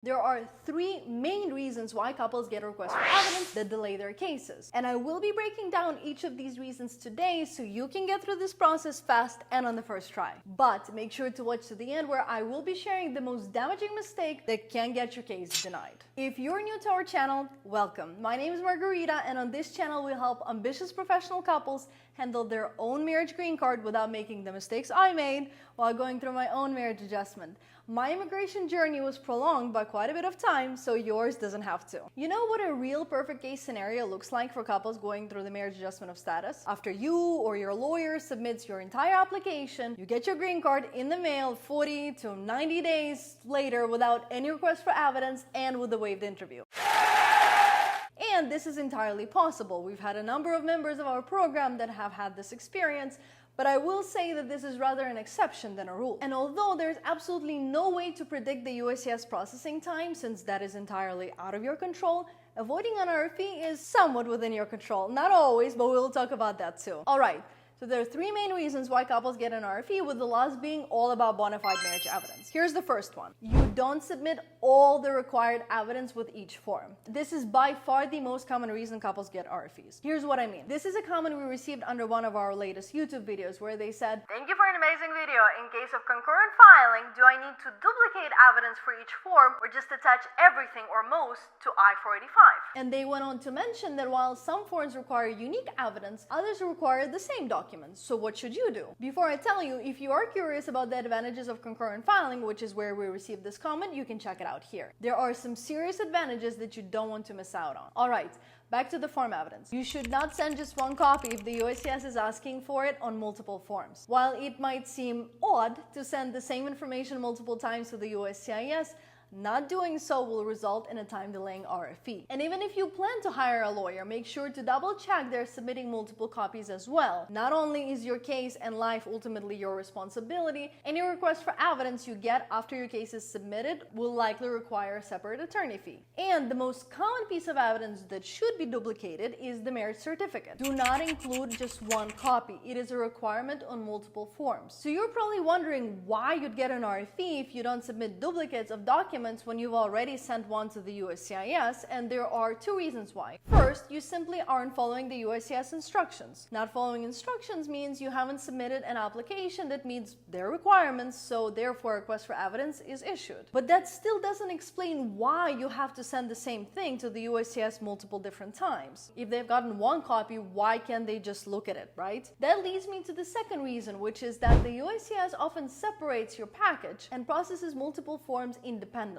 There are three main reasons why couples get requests for evidence that delay their cases. And I will be breaking down each of these reasons today so you can get through this process fast and on the first try. But make sure to watch to the end where I will be sharing the most damaging mistake that can get your case denied. If you're new to our channel, welcome. My name is Margarita, and on this channel we help ambitious professional couples handle their own marriage green card without making the mistakes I made while going through my own marriage adjustment. My immigration journey was prolonged by quite a bit of time, so yours doesn't have to. You know what a real perfect case scenario looks like for couples going through the marriage adjustment of status? After you or your lawyer submits your entire application, you get your green card in the mail 40 to 90 days later without any request for evidence and with a waived interview. And this is entirely possible. We've had a number of members of our program that have had this experience, but I will say that this is rather an exception than a rule. And although there's absolutely no way to predict the USCIS processing time, since that is entirely out of your control, avoiding an RFE is somewhat within your control. Not always, but we'll talk about that too. Alright, so there are three main reasons why couples get an RFE, with the last being all about bona fide marriage evidence. Here's the first one. You don't submit all the required evidence with each form. This is by far the most common reason couples get RFEs. Here's what I mean. This is a comment we received under one of our latest YouTube videos where they said, "Thank you for an amazing video. In case of concurrent filing, do I need to duplicate evidence for each form or just attach everything or most to I-485? And they went on to mention that while some forms require unique evidence, others require the same documents. So what should you do? Before I tell you, if you are curious about the advantages of concurrent filing, which is where we received this comment, you can check it out here. There are some serious advantages that you don't want to miss out on. Alright, back to the form evidence. You should not send just one copy if the USCIS is asking for it on multiple forms. While it might seem odd to send the same information multiple times to the USCIS, not doing so will result in a time-delaying RFE. And even if you plan to hire a lawyer, make sure to double-check they're submitting multiple copies as well. Not only is your case and life ultimately your responsibility, any request for evidence you get after your case is submitted will likely require a separate attorney fee. And the most common piece of evidence that should be duplicated is the marriage certificate. Do not include just one copy. It is a requirement on multiple forms. So you're probably wondering why you'd get an RFE if you don't submit duplicates of documents when you've already sent one to the USCIS, and there are two reasons why. First, you simply aren't following the USCIS instructions. Not following instructions means you haven't submitted an application that meets their requirements, so therefore a request for evidence is issued. But that still doesn't explain why you have to send the same thing to the USCIS multiple different times. If they've gotten one copy, why can't they just look at it, right? That leads me to the second reason, which is that the USCIS often separates your package and processes multiple forms independently.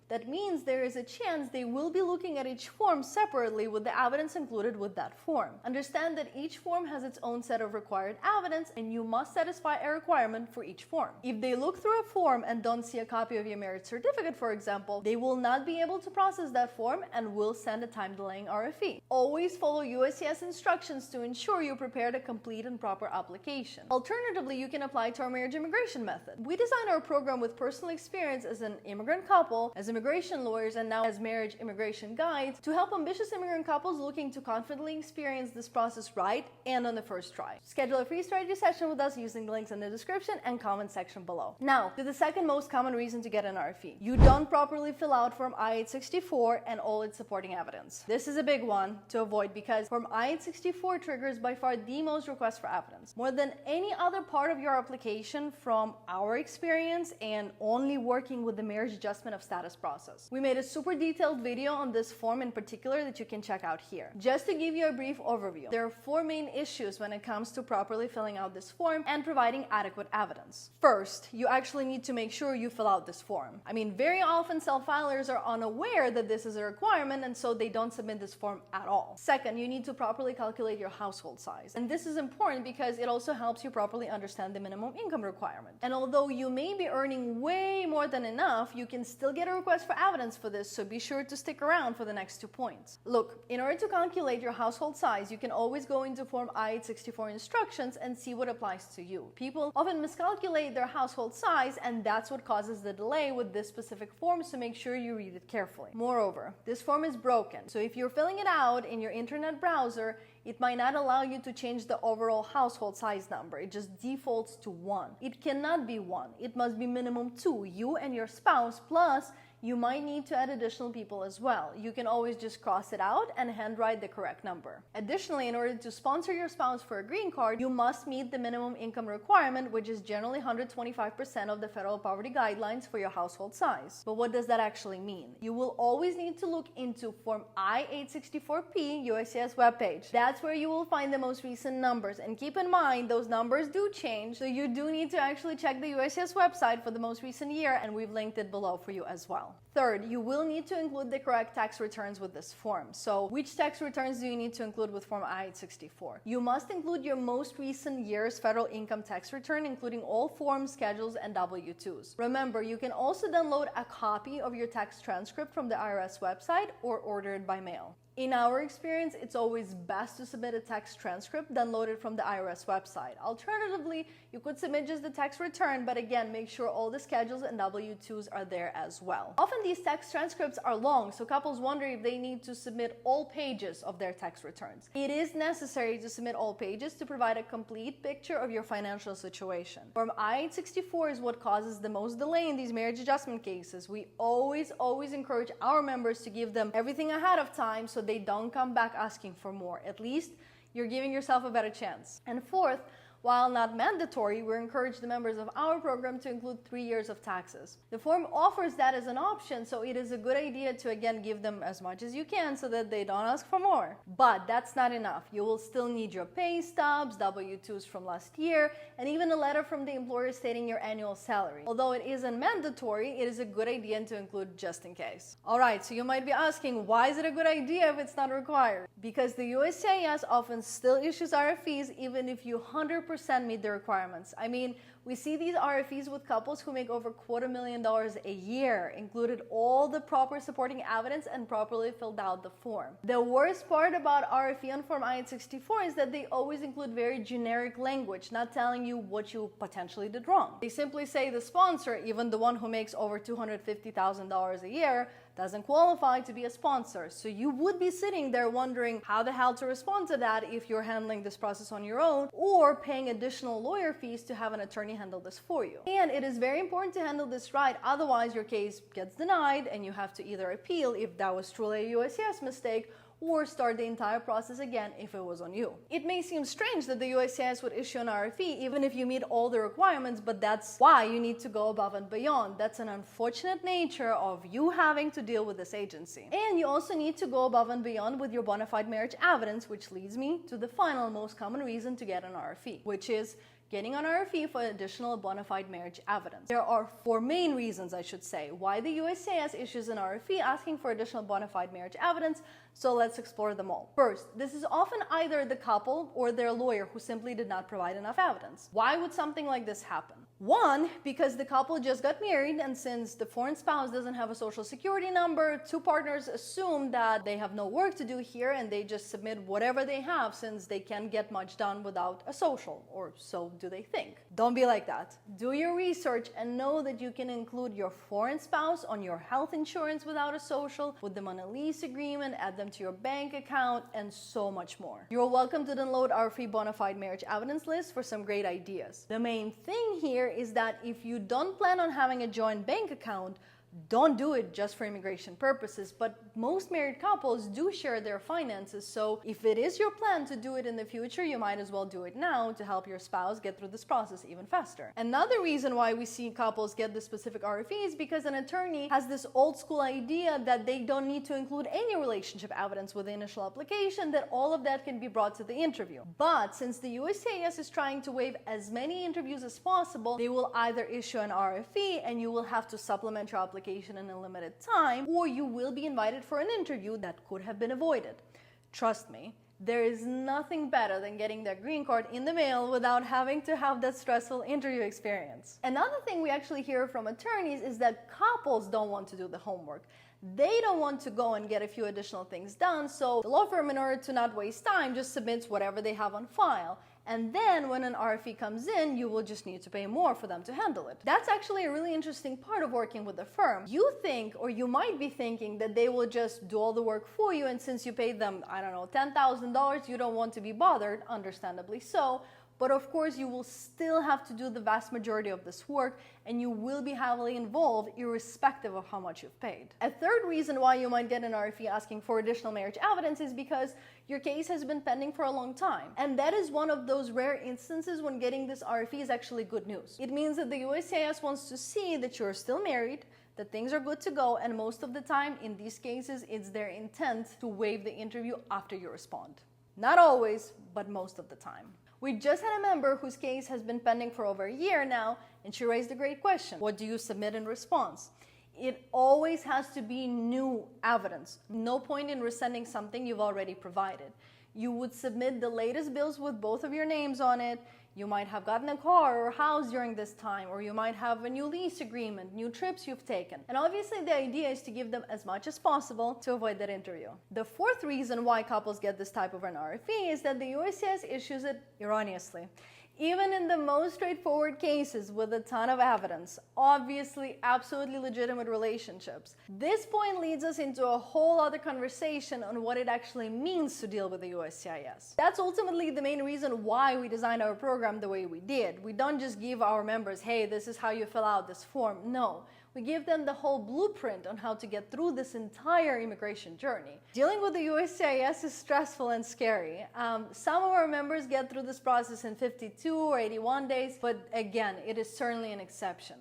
That means there is a chance they will be looking at each form separately with the evidence included with that form. Understand that each form has its own set of required evidence, and you must satisfy a requirement for each form. If they look through a form and don't see a copy of your marriage certificate, for example, they will not be able to process that form and will send a time-delaying RFE. Always follow USCIS instructions to ensure you prepared a complete and proper application. Alternatively, you can apply to our marriage immigration method. We designed our program with personal experience as an immigrant couple, as immigration lawyers, and now as marriage immigration guides to help ambitious immigrant couples looking to confidently experience this process right and on the first try. Schedule a free strategy session with us using the links in the description and comment section below. Now, to the second most common reason to get an RFE. You don't properly fill out Form I-864 and all its supporting evidence. This is a big one to avoid because Form I-864 triggers by far the most requests for evidence. More than any other part of your application, from our experience and only working with the marriage adjustment of status process. We made a super detailed video on this form in particular that you can check out here. Just to give you a brief overview, there are four main issues when it comes to properly filling out this form and providing adequate evidence. First, you actually need to make sure you fill out this form. I mean, very often self-filers are unaware that this is a requirement, and so they don't submit this form at all. Second, you need to properly calculate your household size. And this is important because it also helps you properly understand the minimum income requirement. And although you may be earning way more than enough, you can still get a request for evidence for this, so be sure to stick around for the next 2 points. Look, in order to calculate your household size, you can always go into Form I-864 instructions and see what applies to you. People often miscalculate their household size, and that's what causes the delay with this specific form, so make sure you read it carefully. Moreover, this form is broken, so if you're filling it out in your internet browser, it might not allow you to change the overall household size number. It just defaults to 1. It cannot be 1. It must be minimum 2, you and your spouse, plus you might need to add additional people as well. You can always just cross it out and handwrite the correct number. Additionally, in order to sponsor your spouse for a green card, you must meet the minimum income requirement, which is generally 125% of the federal poverty guidelines for your household size. But what does that actually mean? You will always need to look into Form I-864P USCIS webpage. That's where you will find the most recent numbers. And keep in mind, those numbers do change, so you do need to actually check the USCIS website for the most recent year, and we've linked it below for you as well. Third, you will need to include the correct tax returns with this form. So which tax returns do you need to include with Form I-864? You must include your most recent year's federal income tax return, including all forms, schedules, and W-2s. Remember, you can also download a copy of your tax transcript from the IRS website or order it by mail. In our experience, it's always best to submit a tax transcript downloaded from the IRS website. Alternatively, you could submit just the tax return, but again, make sure all the schedules and W-2s are there as well. Often these tax transcripts are long, so couples wonder if they need to submit all pages of their tax returns. It is necessary to submit all pages to provide a complete picture of your financial situation. Form I-864 is what causes the most delay in these marriage adjustment cases. We always encourage our members to give them everything ahead of time so they don't come back asking for more. At least you're giving yourself a better chance. And fourth, while not mandatory, we encourage the members of our program to include 3 years of taxes. The form offers that as an option, so it is a good idea to again give them as much as you can so that they don't ask for more. But that's not enough. You will still need your pay stubs, W-2s from last year, and even a letter from the employer stating your annual salary. Although it isn't mandatory, it is a good idea to include just in case. Alright, so you might be asking, why is it a good idea if it's not required? Because the USCIS often still issues RFEs even if you 100% meet the requirements. I mean, we see these RFEs with couples who make over $250,000 a year, included all the proper supporting evidence and properly filled out the form. The worst part about RFE on Form I-864 is that they always include very generic language, not telling you what you potentially did wrong. They simply say the sponsor, even the one who makes over $250,000 a year, doesn't qualify to be a sponsor. So you would be sitting there wondering how the hell to respond to that if you're handling this process on your own or paying additional lawyer fees to have an attorney handle this for you. And it is very important to handle this right, otherwise your case gets denied and you have to either appeal if that was truly a USCIS mistake or start the entire process again if it was on you. It may seem strange that the USCIS would issue an RFE even if you meet all the requirements, but that's why you need to go above and beyond. That's an unfortunate nature of you having to deal with this agency. And you also need to go above and beyond with your bona fide marriage evidence, which leads me to the final most common reason to get an RFE, which is getting an RFE for additional bona fide marriage evidence. There are 4 main reasons, I should say, why the USCIS issues an RFE asking for additional bona fide marriage evidence, so let's explore them all. First, this is often either the couple or their lawyer who simply did not provide enough evidence. Why would something like this happen? One, because the couple just got married, and since the foreign spouse doesn't have a social security number, 2 partners assume that they have no work to do here and they just submit whatever they have since they can't get much done without a social, or so do they think. Don't be like that. Do your research and know that you can include your foreign spouse on your health insurance without a social, put them on a lease agreement, add them to your bank account, and so much more. You're welcome to download our free bona fide marriage evidence list for some great ideas. The main thing here is that if you don't plan on having a joint bank account, don't do it just for immigration purposes, but most married couples do share their finances, so if it is your plan to do it in the future, you might as well do it now to help your spouse get through this process even faster. Another reason why we see couples get this specific RFE is because an attorney has this old school idea that they don't need to include any relationship evidence with the initial application, that all of that can be brought to the interview. But since the USCIS is trying to waive as many interviews as possible, they will either issue an RFE and you will have to supplement your application in a limited time, or you will be invited for an interview that could have been avoided. Trust me, there is nothing better than getting that green card in the mail without having to have that stressful interview experience. Another thing we actually hear from attorneys is that couples don't want to do the homework. They don't want to go and get a few additional things done, so the law firm, in order to not waste time, just submits whatever they have on file. And then when an RFE comes in, you will just need to pay more for them to handle it. That's actually a really interesting part of working with a firm. You think, or you might be thinking, that they will just do all the work for you, and since you paid them, I don't know, $10,000, you don't want to be bothered, understandably so. But of course, you will still have to do the vast majority of this work, and you will be heavily involved irrespective of how much you've paid. A third reason why you might get an RFE asking for additional marriage evidence is because your case has been pending for a long time. And that is one of those rare instances when getting this RFE is actually good news. It means that the USCIS wants to see that you're still married, that things are good to go, and most of the time, in these cases, it's their intent to waive the interview after you respond. Not always, but most of the time. We just had a member whose case has been pending for over a year now, and she raised a great question. What do you submit in response? It always has to be new evidence. No point in resending something you've already provided. You would submit the latest bills with both of your names on it. You might have gotten a car or house during this time, or you might have a new lease agreement, new trips you've taken. And obviously the idea is to give them as much as possible to avoid that interview. The fourth reason why couples get this type of an RFE is that the USCIS issues it erroneously. Even in the most straightforward cases with a ton of evidence, obviously absolutely legitimate relationships. This point leads us into a whole other conversation on what it actually means to deal with the USCIS. That's ultimately the main reason why we designed our program the way we did. We don't just give our members, hey, this is how you fill out this form. No. We give them the whole blueprint on how to get through this entire immigration journey. Dealing with the USCIS is stressful and scary. Some of our members get through this process in 52 or 81 days, but again, it is certainly an exception.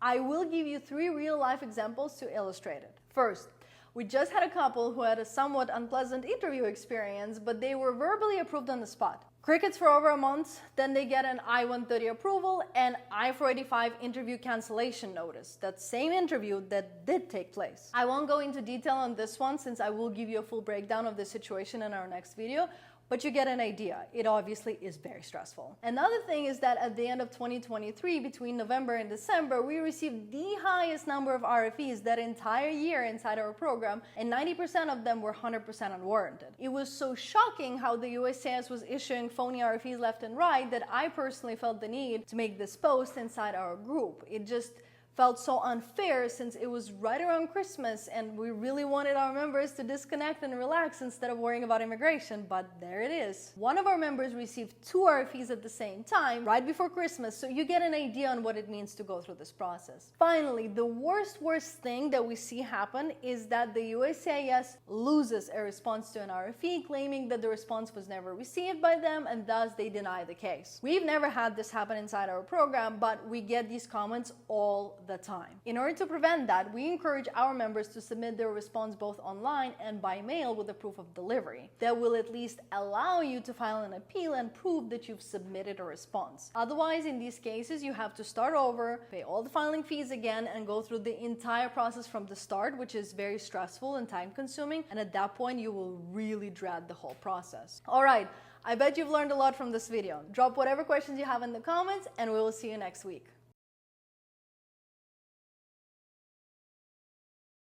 I will give you 3 real-life examples to illustrate it. First, we just had a couple who had a somewhat unpleasant interview experience, but they were verbally approved on the spot. Crickets for over a month, then they get an I-130 approval and I-485 interview cancellation notice. That same interview that did take place. I won't go into detail on this one since I will give you a full breakdown of the situation in our next video, but you get an idea. It obviously is very stressful. Another thing is that at the end of 2023, between November and December, we received the highest number of RFEs that entire year inside our program, and 90% of them were 100% unwarranted. It was so shocking how the USCIS was issuing phony RFEs left and right that I personally felt the need to make this post inside our group. It just felt so unfair since it was right around Christmas and we really wanted our members to disconnect and relax instead of worrying about immigration, but there it is. One of our members received 2 RFEs at the same time, right before Christmas, so you get an idea on what it means to go through this process. Finally, the worst thing that we see happen is that the USCIS loses a response to an RFE, claiming that the response was never received by them and thus they deny the case. We've never had this happen inside our program, but we get these comments all the time. In order to prevent that, we encourage our members to submit their response both online and by mail with a proof of delivery. That will at least allow you to file an appeal and prove that you've submitted a response. Otherwise, in these cases, you have to start over, pay all the filing fees again, and go through the entire process from the start, which is very stressful and time-consuming, and at that point, you will really dread the whole process. All right, I bet you've learned a lot from this video. Drop whatever questions you have in the comments, and we will see you next week.